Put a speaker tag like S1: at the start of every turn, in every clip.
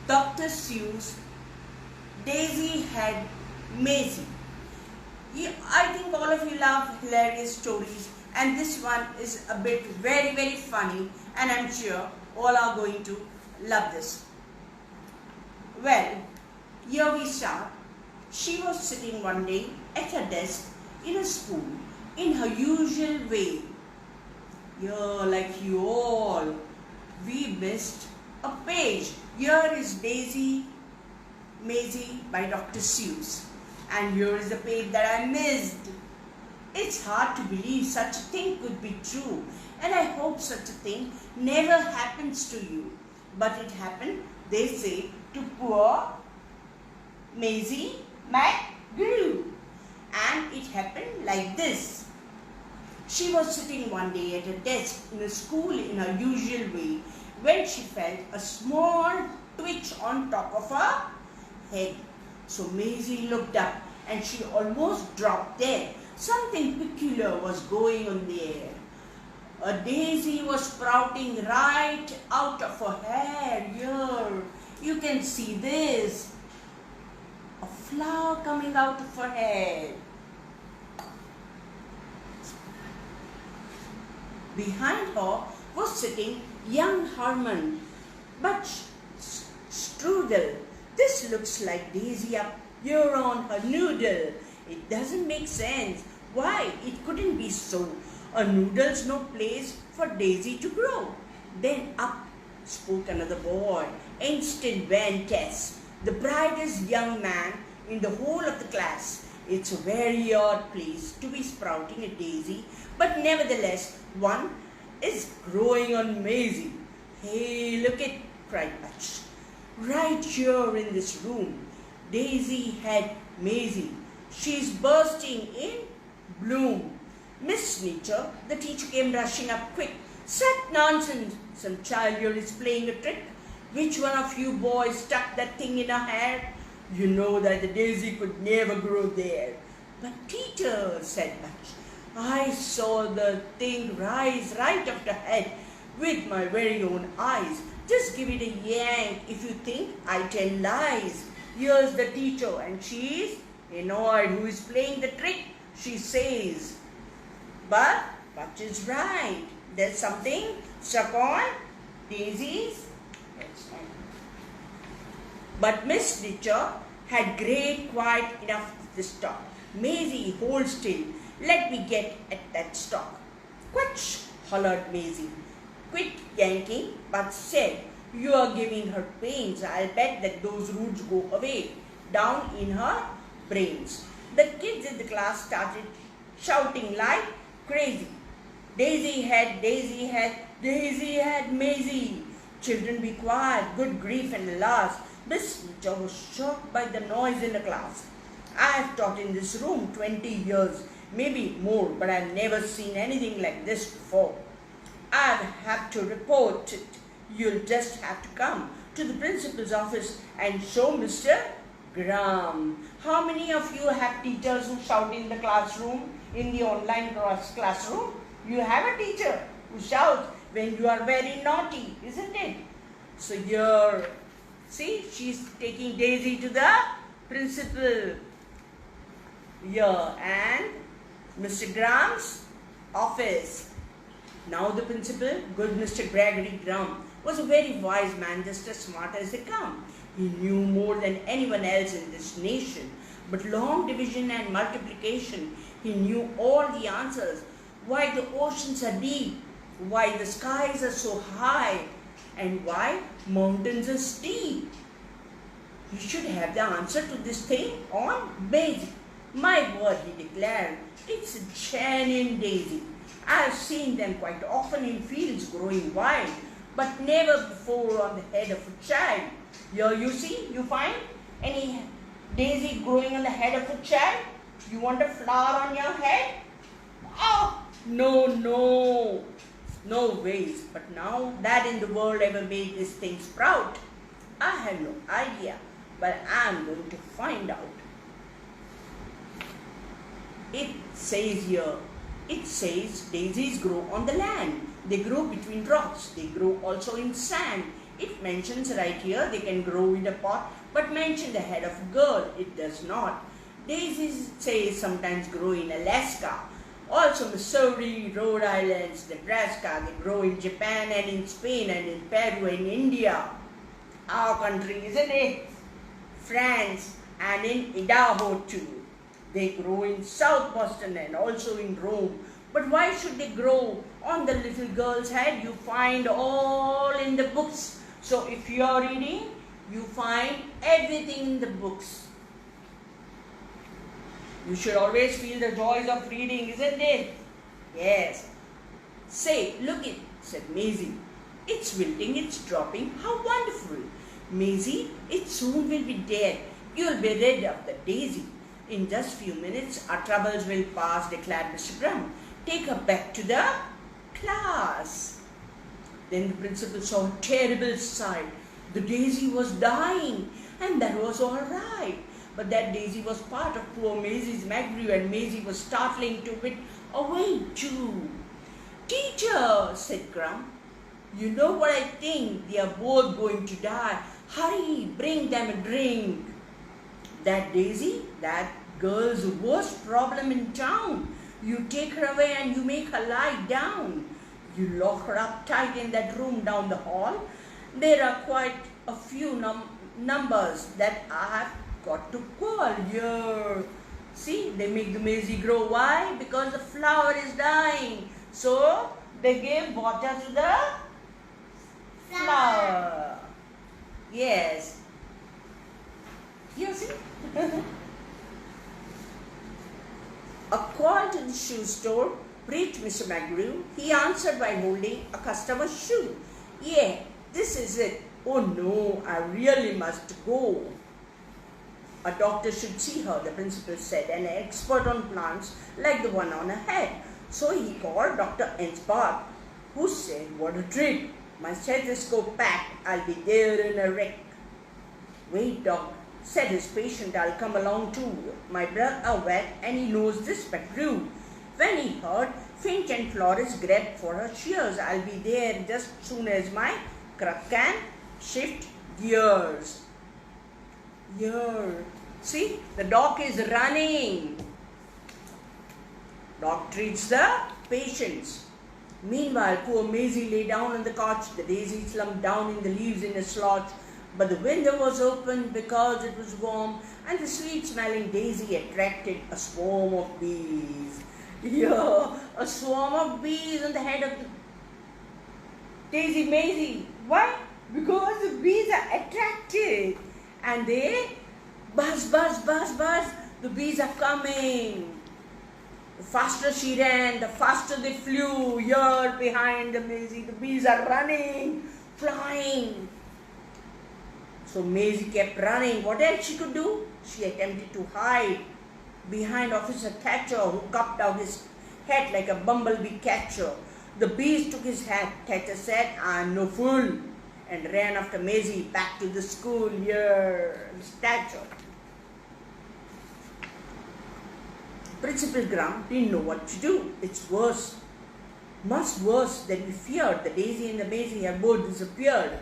S1: Dr. Seuss, Daisy had Maisy. I think all of you love hilarious stories, and this one is a bit very funny, and I'm sure all are going to love this. Well, here we start. She was sitting one day at her desk in a school in her usual way. Yeah, like you all, we missed a page. Here is Maisy by Dr. Seuss. And here is the page that I missed. It's hard to believe such a thing could be true. And I hope such a thing never happens to you. But it happened, they say, to poor Maisy McGrew. And it happened like this. She was sitting one day at a desk in a school in her usual way when she felt a small twitch on top of her head. So Maisy looked up and she almost dropped dead. Something peculiar was going on there. A daisy was sprouting right out of her head. Here, you can see this. A flower coming out of her head. Behind her was sitting young Herman. But Strudel, this looks like Daisy up here on her noodle. It doesn't make sense. Why? It couldn't be so. A noodle's no place for Daisy to grow. Then up spoke another boy, Instant Van Tess, the brightest young man in the whole of the class. It's a very odd place to be sprouting a daisy, but nevertheless, one is growing on Maisy. Hey, look it, cried Butch. Right here in this room, Daisy had Maisy. She's bursting in bloom. Miss Nature, the teacher came rushing up quick. Such nonsense! Some child here is playing a trick. Which one of you boys stuck that thing in her hair? You know that the daisy could never grow there. But teacher, said Butch, I saw the thing rise right off the head with my very own eyes. Just give it a yank if you think I tell lies. Here's the teacher, and she's annoyed who is playing the trick, she says. But Butch is right. There's something stuck on daisies. But Miss Nature had great quiet enough to stop. Maisy, hold still. Let me get at that stalk. Quitch, hollered Maisy. Quit yanking, but said, you are giving her pains. I'll bet that those roots go away, down in her brains. The kids in the class started shouting like crazy. Daisy had Maisy. Children, be quiet. Good grief and alas. Miss Nature was shocked by the noise in the class. I have taught in this room 20 years, maybe more, but I've never seen anything like this before. I'll have to report it. You'll just have to come to the principal's office and show Mr. Graham. How many of you have teachers who shout in the classroom, in the online classroom? You have a teacher who shouts when you are very naughty, isn't it? So here, see, she's taking Daisy to the principal. Here, and Mr. Graham's office. Now the principal, good Mr. Gregory Graham, was a very wise man, just as smart as they come. He knew more than anyone else in this nation. But long division and multiplication, he knew all the answers. Why the oceans are deep, why the skies are so high, and why mountains are steep. You should have the answer to this thing on Maisy. My word, he declared, it's a genuine daisy. I have seen them quite often in fields growing wild, but never before on the head of a child. Here you see, you find any daisy growing on the head of a child? You want a flower on your head? Oh, no ways. But now that in the world ever made this thing sprout? I have no idea, but I am going to find out. It says here, it says daisies grow on the land. They grow between rocks. They grow also in sand. It mentions right here they can grow in a pot, but mention the head of a girl. It does not. Daisies say sometimes grow in Alaska. Also Missouri, Rhode Island, Nebraska. They grow in Japan and in Spain and in Peru and India. Our country, isn't it? France and in Idaho too. They grow in South Boston and also in Rome. But why should they grow on the little girl's head? You find all in the books. So if you are reading, you find everything in the books. You should always feel the joys of reading, isn't it? Yes. Say, look it, said Maisy. It's wilting, it's dropping. How wonderful. Maisy, it soon will be dead. You'll be rid of the daisy. In just few minutes, our troubles will pass, declared Mr. Brown. Take her back to the class. Then the principal saw a terrible sight. The daisy was dying, and that was all right. But that daisy was part of poor Maisy's McGrew, and Maisy was startling to it away too. Teacher, said Grum, you know what I think? They are both going to die. Hurry, bring them a drink. That daisy, that girl's worst problem in town. You take her away and you make her lie down. You lock her up tight in that room down the hall. There are quite a few numbers that I have got to call here. See, they make the Maisy grow. Why? Because the flower is dying. So, they give water to the flower. Yes. You see? A call to the shoe store reached Mr. McGrew. He answered by holding a customer's shoe. Yeah, this is it. Oh no, I really must go. A doctor should see her, the principal said, an expert on plants like the one on her head. So he called Dr. Ensbart, who said, what a treat. My stethoscope packed. I'll be there in a wreck. Wait, doc, said his patient, I'll come along too. My breath are wet and he knows this McGrew. When he heard, Finch and Flores grabbed for her shears. I'll be there just soon as my crop can shift gears. Here. See, the doc is running. Doc treats the patients. Meanwhile, poor Maisy lay down on the couch. The daisy slumped down in the leaves in a slouch. But the window was open because it was warm, and the sweet-smelling daisy attracted a swarm of bees. Yeah, a swarm of bees on the head of the daisy Maisy. Why? Because the bees are attracted. And they buzz, buzz, buzz, buzz. The bees are coming. The faster she ran, the faster they flew. Here behind the Maisy, the bees are running, flying. So Maisy kept running. What else she could do? She attempted to hide behind Officer Thatcher, who cupped out his head like a bumblebee catcher. The bees took his hat. Thatcher said, I'm no fool, and ran after Maisy back to the school. Here, Thatcher. Principal Grum didn't know what to do. It's worse, much worse than we feared. The daisy and the Maisy have both disappeared.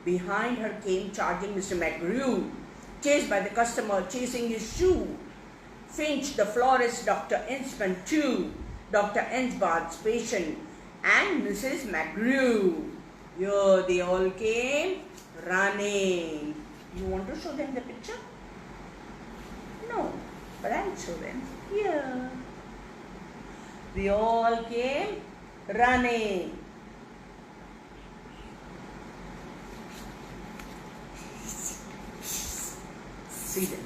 S1: Behind her came charging Mr. McGrew, chased by the customer chasing his shoe. Finch, the florist, Dr. Inchman too, Dr. Ensbart's patient, and Mrs. McGrew. Here they all came running. You want to show them the picture? No, but I'll show them here. They all came running. See them.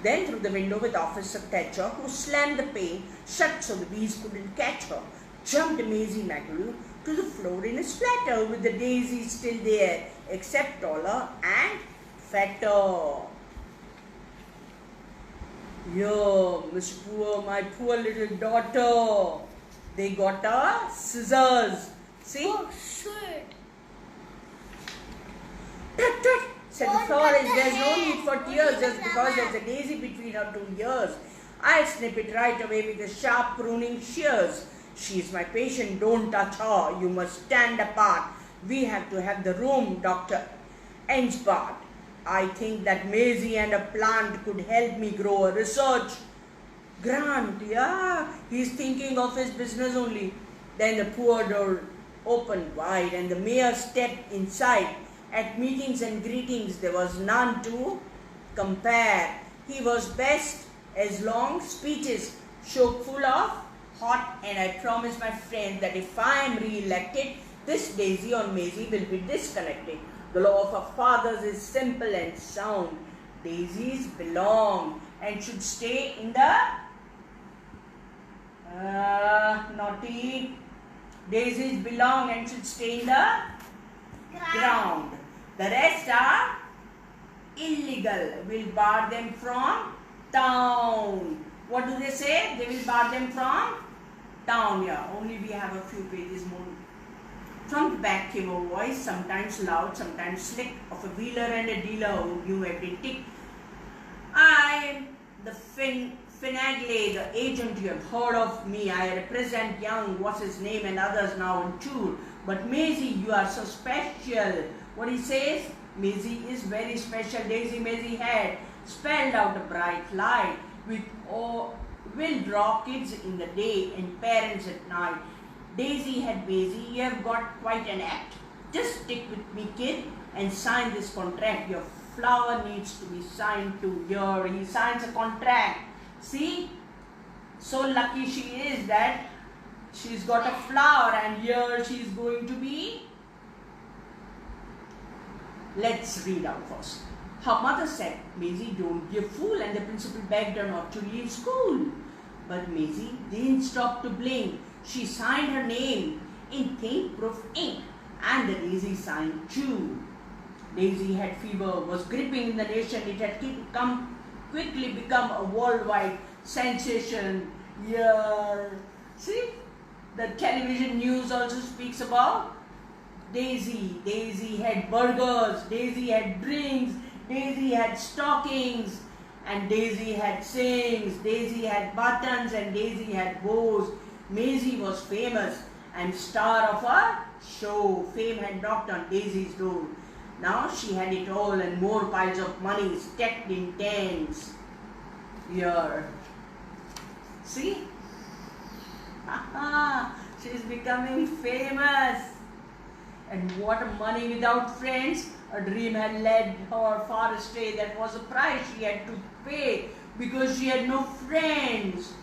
S1: Then through the window with Officer Thatcher, who slammed the pane shut so the bees couldn't catch her, jumped Maisy McGrew to the floor in a splatter with the daisy still there, except taller and fatter. Yo, my poor little daughter. They got her scissors. See?
S2: Oh, shit.
S1: Tut, tut, said the florist. There's no need for tears just because there's a daisy between her 2 ears. I'll snip it right away with the sharp pruning shears. She's my patient. Don't touch her. You must stand apart. We have to have the room, Dr. Ends part. I think that Maisy and a plant could help me grow a research grant. Yeah, he's thinking of his business only. Then the poor door opened wide and the mayor stepped inside. At meetings and greetings, there was none to compare. He was best as long speeches, chock full of hot, and I promise my friend that if I am re-elected, this daisy on Maisy will be disconnected. The law of our fathers is simple and sound. Daisies belong and should stay in the naughty. Daisies belong and should stay in the ground. The rest are illegal. We'll bar them from town. What do they say? They will bar them from town. Yeah, only we have a few pages more. From the back came a voice, sometimes loud, sometimes slick, of a wheeler and a dealer who knew every tick. I am the Finagle, the agent. You have heard of me. I represent Young, what's his name, and others now on tour. But Maisy, you are so special. What he says? Maisy is very special. Maisy had spelled out a bright light with will draw kids in the day and parents at night. Daisy had Maisy, you have got quite an act. Just stick with me, kid, and sign this contract. Your flower needs to be signed to here. He signs a contract. See? So lucky she is that she's got a flower and here she's going to be. Let's read out first. Her mother said, Maisy, don't be a fool, and the principal begged her not to leave school. But Maisy didn't stop to blink. She signed her name in think-proof ink, and the Daisy signed too. Daisy had fever, was gripping in the nation. It had quickly become a worldwide sensation. Yeah. See, the television news also speaks about Daisy. Daisy had burgers, Daisy had drinks, Daisy had stockings, and Daisy had sings, Daisy had buttons, and Daisy had bows. Maisy was famous and star of a show. Fame had knocked on Daisy's door. Now she had it all and more piles of money stacked in tents. Here. See? She's becoming famous. And what money without friends. A dream had led her far astray. That was a price she had to pay because she had no friends.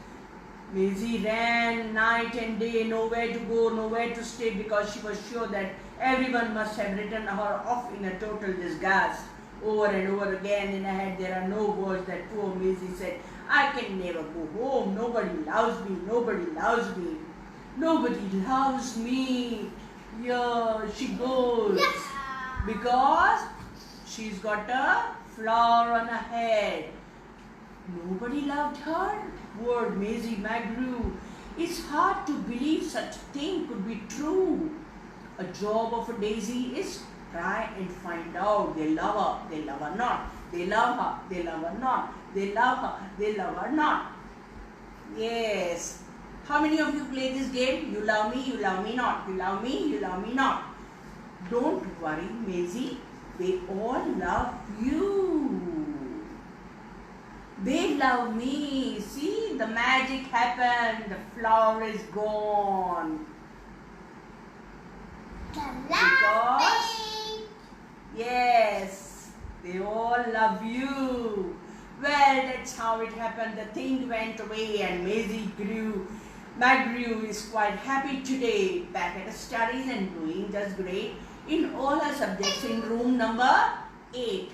S1: Maisy ran night and day, nowhere to go, nowhere to stay, because she was sure that everyone must have written her off in a total disgust. Over and over again in her head there are no words that poor Maisy said, I can never go home, nobody loves me, nobody loves me, nobody loves me. Here she goes. Because she's got a flower on her head. Nobody loved her. Word Maisy McGrew. It's hard to believe such a thing could be true. A job of a Daisy is try and find out. They love her, they love her not. They love her, they love her not. They love her, they love her not. Yes. How many of you play this game? You love me not. You love me, you love me not. Don't worry, Maisy. They all love you. They love me. See, the magic happened. The flower is gone. Because, yes, they all love you. Well, that's how it happened. The thing went away and Maisy McGrew is quite happy today. Back at her studies and doing just great in all her subjects in room number 8.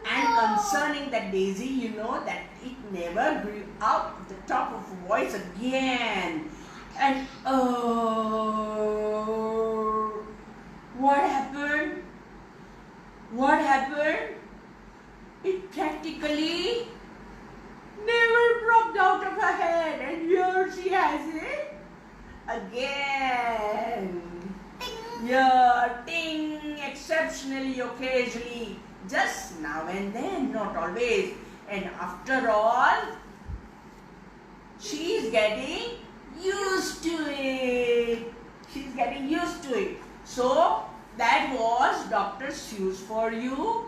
S1: And concerning that Daisy, you know that it never grew out of the top of her voice again. And what happened? What happened? It practically never popped out of her head. And here she has it again. Yeah, ting, exceptionally, occasionally. Just now and then, not always. And after all, she's getting used to it. She's getting used to it. So, That was Dr. Seuss for you.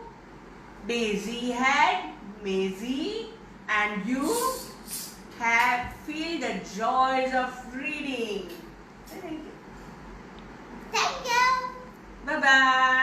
S1: Daisy had Maisy, and you have feel the joys of reading. Thank you.
S2: Thank you.
S1: Bye-bye.